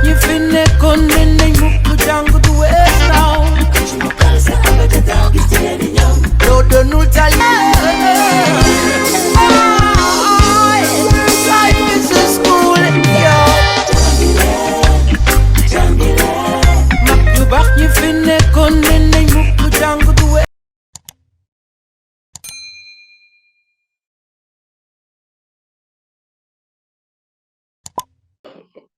ñu fi nekkoon ne nañ mukk jàng du wees naaw loo doonul tali life is a school yow mag yu baax ñu fi nekkoon ne nañ mukk jàng du wees.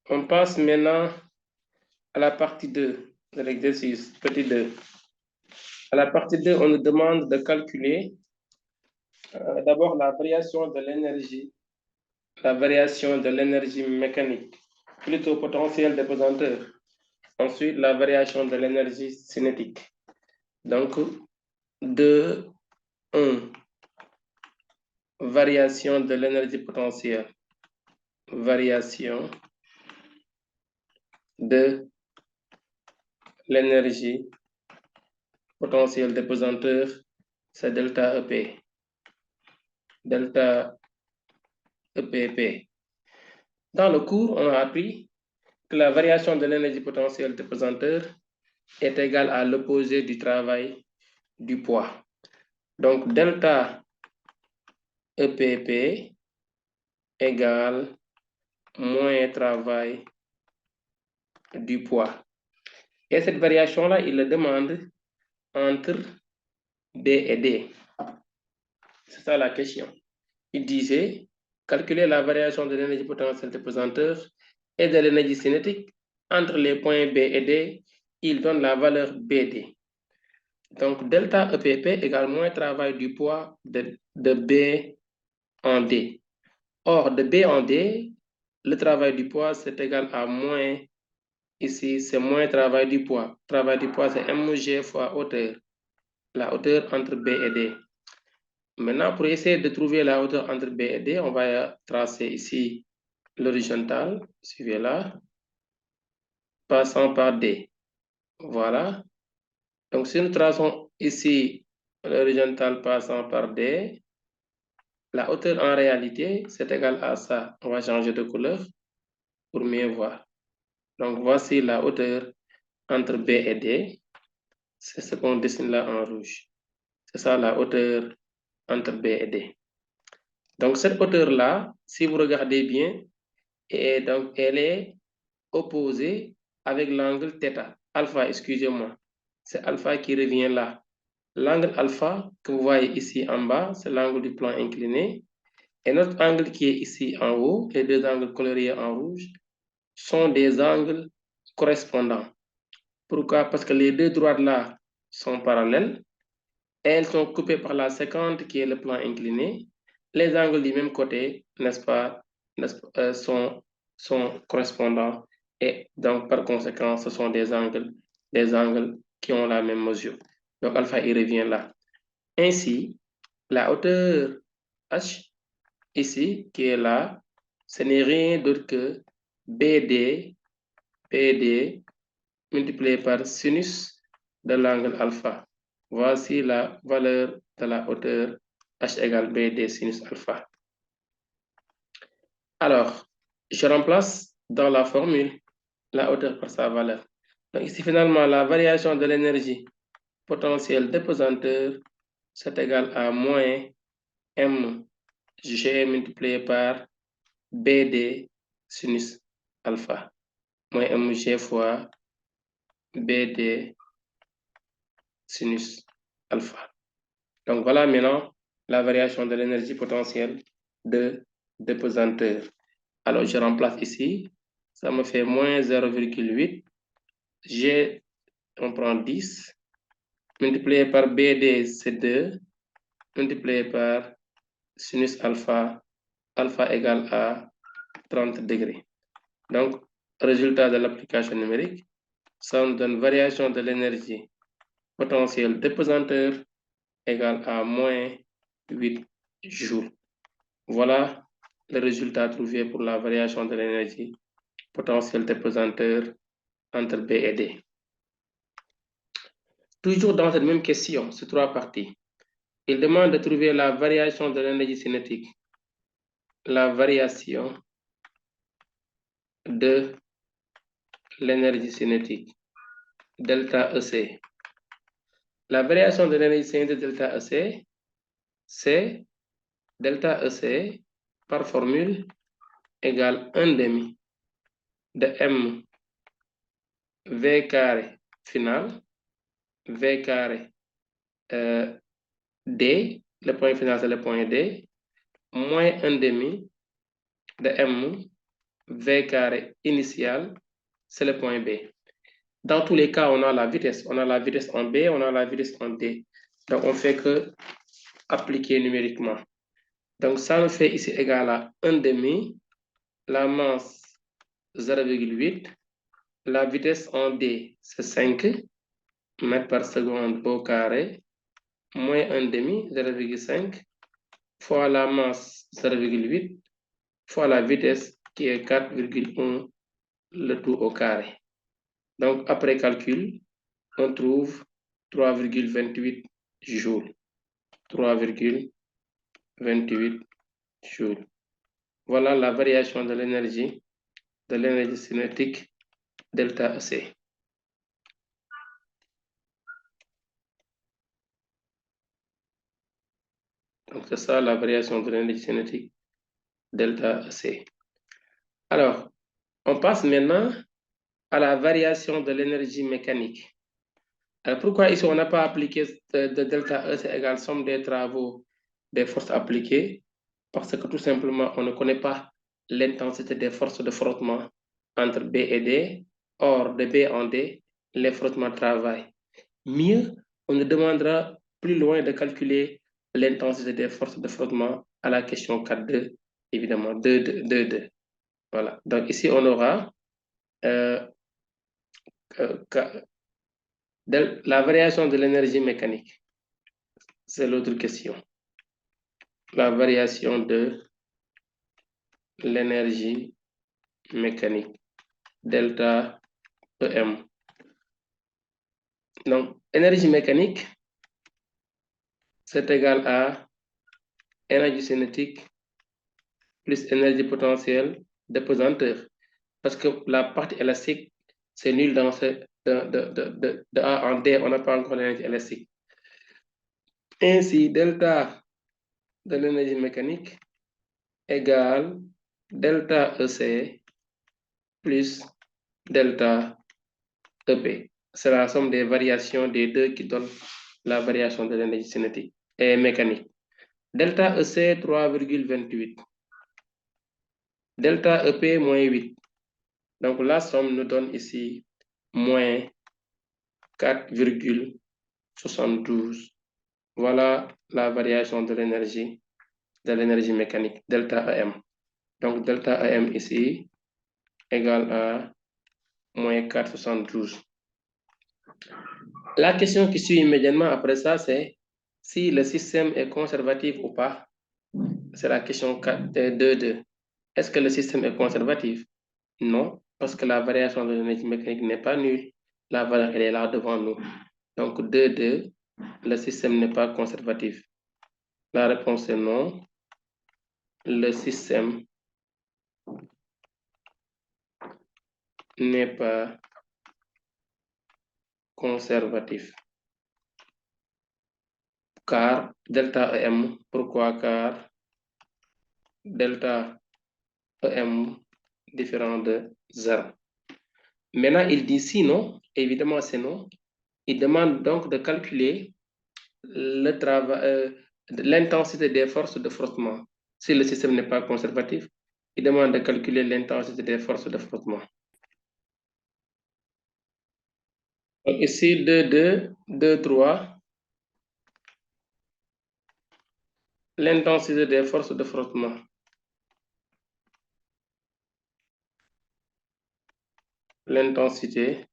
On passe maintenant à la partie 2 de l'exercice, petit 2. À la partie 2, on nous demande de calculer d'abord la variation de l'énergie mécanique, plutôt potentielle des pesanteurs. Ensuite, la variation de l'énergie cinétique. Donc, 2, 1. Variation de l'énergie potentielle. Variation de l'énergie potentielle des pesanteurs, c'est delta EP. Delta EPP. Dans le cours, on a appris que la variation de l'énergie potentielle des pesanteurs est égale à l'opposé du travail du poids. Donc, delta EPP égale moins travail du poids. Et cette variation-là, il le demande entre B et D. C'est ça la question. Il disait, calculer la variation de l'énergie potentielle des pesanteurs et de l'énergie cinétique entre les points B et D, il donne la valeur BD. Donc, delta EPP égale moins travail du poids de B en D. Or, de B en D, le travail du poids, c'est égal à moins, ici, c'est moins travail du poids. Travail du poids, c'est mg fois hauteur. La hauteur entre B et D. Maintenant, pour essayer de trouver la hauteur entre B et D, on va tracer ici l'horizontale, suivez là, passant par D. Voilà. Donc, si nous traçons ici l'horizontale passant par D, la hauteur en réalité, c'est égal à ça. On va changer de couleur pour mieux voir. Donc, voici la hauteur entre B et D. C'est ce qu'on dessine là en rouge. C'est ça la hauteur entre B et D. Donc, cette hauteur-là, si vous regardez bien, et donc, elle est opposée avec l'angle θ, alpha, excusez-moi. C'est alpha qui revient là. L'angle alpha que vous voyez ici en bas, c'est l'angle du plan incliné. Et notre angle qui est ici en haut, les deux angles coloriés en rouge, sont des angles correspondants. Pourquoi? Parce que les deux droites là sont parallèles. Elles sont coupées par la séquente qui est le plan incliné. Les angles du même côté, n'est-ce pas, sont correspondants. Et donc, par conséquent, ce sont des angles qui ont la même mesure. Donc, alpha, il revient là. Ainsi, la hauteur H, ici, qui est là, ce n'est rien d'autre que BD multiplié par sinus de l'angle alpha. Voici la valeur de la hauteur H égale BD sinus alpha. Alors, je remplace dans la formule la hauteur par sa valeur. Donc ici, finalement, la variation de l'énergie potentielle des pesanteurs, c'est égal à moins mg multiplié par BD sinus alpha. Moins mg fois BD sinus alpha. Donc voilà maintenant la variation de l'énergie potentielle de pesanteur. Alors je remplace ici, ça me fait moins 0,8. G, on prend 10, multiplié par BD, c'est 2, multiplié par sinus alpha, alpha égale à 30 degrés. Donc, résultat de l'application numérique, ça nous donne variation de l'énergie potentielle de pesanteur égale à moins 8 joules. Voilà le résultat trouvé pour la variation de l'énergie potentielle de pesanteur entre B et D. Toujours dans cette même question, sur 3 parties, il demande de trouver la variation de l'énergie cinétique. La variation de l'énergie cinétique, delta EC. La variation de l'énergie cinétique delta EC, c'est delta EC par formule égale 1/2 de M V carré final, V carré D, le point final c'est le point D, moins 1/2 de M V carré initial, c'est le point B. Dans tous les cas, on a la vitesse. On a la vitesse en B, on a la vitesse en D. Donc, on fait que appliquer numériquement. Donc, ça nous fait ici égal à 1/2, la masse 0,8, la vitesse en D, c'est 5 mètres par seconde au carré, moins 1/2, 0,5, fois la masse 0,8, fois la vitesse qui est 4,1, le tout au carré. Donc, après calcul, on trouve 3,28 joules. 3,28 joules. Voilà la variation de l'énergie cinétique delta EC. Donc, c'est ça la variation de l'énergie cinétique delta EC. Alors, on passe maintenant à la variation de l'énergie mécanique. Alors, pourquoi ici on n'a pas appliqué de delta EC égale somme des travaux des forces appliquées? Parce que tout simplement, on ne connaît pas l'intensité des forces de frottement entre B et D. Or, de B en D, les frottements travaillent. Mieux, on nous demandera plus loin de calculer l'intensité des forces de frottement à la question 4.2, évidemment, 2.2. Voilà. Donc ici, on aura la variation de l'énergie mécanique. C'est l'autre question. La variation de l'énergie mécanique, delta EM. Donc, énergie mécanique, c'est égal à énergie cinétique plus énergie potentielle de pesanteur. Parce que la partie élastique, c'est nul dans ce... De A en D, on n'a pas encore l'énergie élastique. Ainsi, delta de l'énergie mécanique égale delta EC plus delta EP. C'est la somme des variations des deux qui donne la variation de l'énergie cinétique et mécanique. Delta EC 3,28. Delta EP moins 8. Donc la somme nous donne ici moins 4,72. Voilà la variation de l'énergie mécanique, delta EM. Donc delta EM ici égale à moins 4,72. La question qui suit immédiatement après ça, c'est si le système est conservatif ou pas. C'est la question 2.2. Est-ce que le système est conservatif? Non, parce que la variation de l'énergie mécanique n'est pas nulle. La valeur, elle est là devant nous. Donc, 2.2, le système n'est pas conservatif. La réponse est non. Le système n'est pas conservatif. Car delta EM, pourquoi? Car delta EM différent de 0. Maintenant, il dit si non, évidemment c'est non. Il demande donc de calculer l'intensité des forces de frottement. Si le système n'est pas conservatif, il demande de calculer l'intensité des forces de frottement. Donc ici, 2.2, 2.3, l'intensité des forces de frottement. L'intensité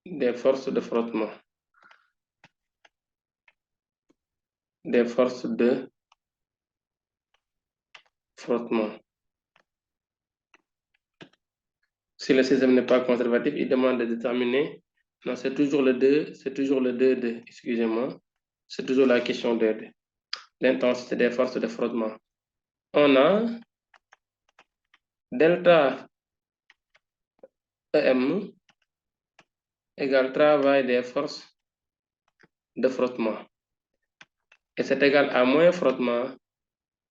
des forces de frottement. Des forces de frottement. Si le système n'est pas conservatif, il demande de déterminer. Non, c'est toujours le 2, c'est toujours le 2.2, excusez-moi. C'est toujours la question 2.2. L'intensité des forces de frottement. On a delta EM égale travail des forces de frottement. Et c'est égal à moins frottement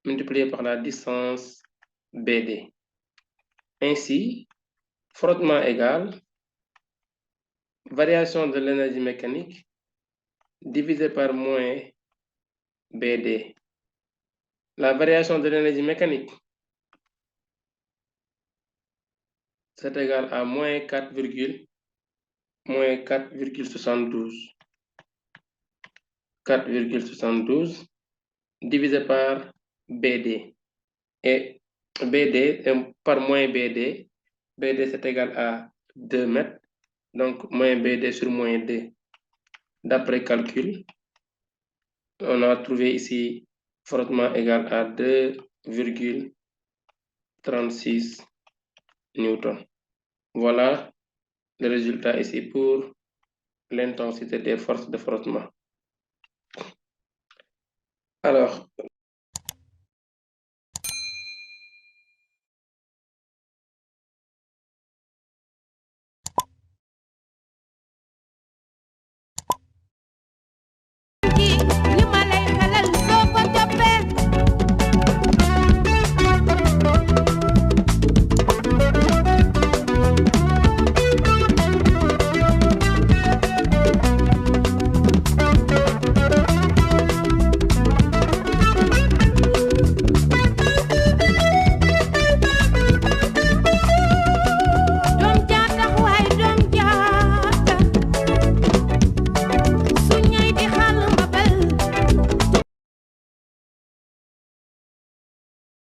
multiplié par la distance BD. Ainsi, frottement égale variation de l'énergie mécanique divisé par moins BD. La variation de l'énergie mécanique, c'est égal à moins 4,72. 4,72 divisé par BD. Et BD, par moins BD, BD c'est égal à 2 mètres. Donc, moins BD sur moins D. D'après calcul, on a trouvé ici frottement égal à 2,36 newtons. Voilà le résultat ici pour l'intensité des forces de frottement. Alors,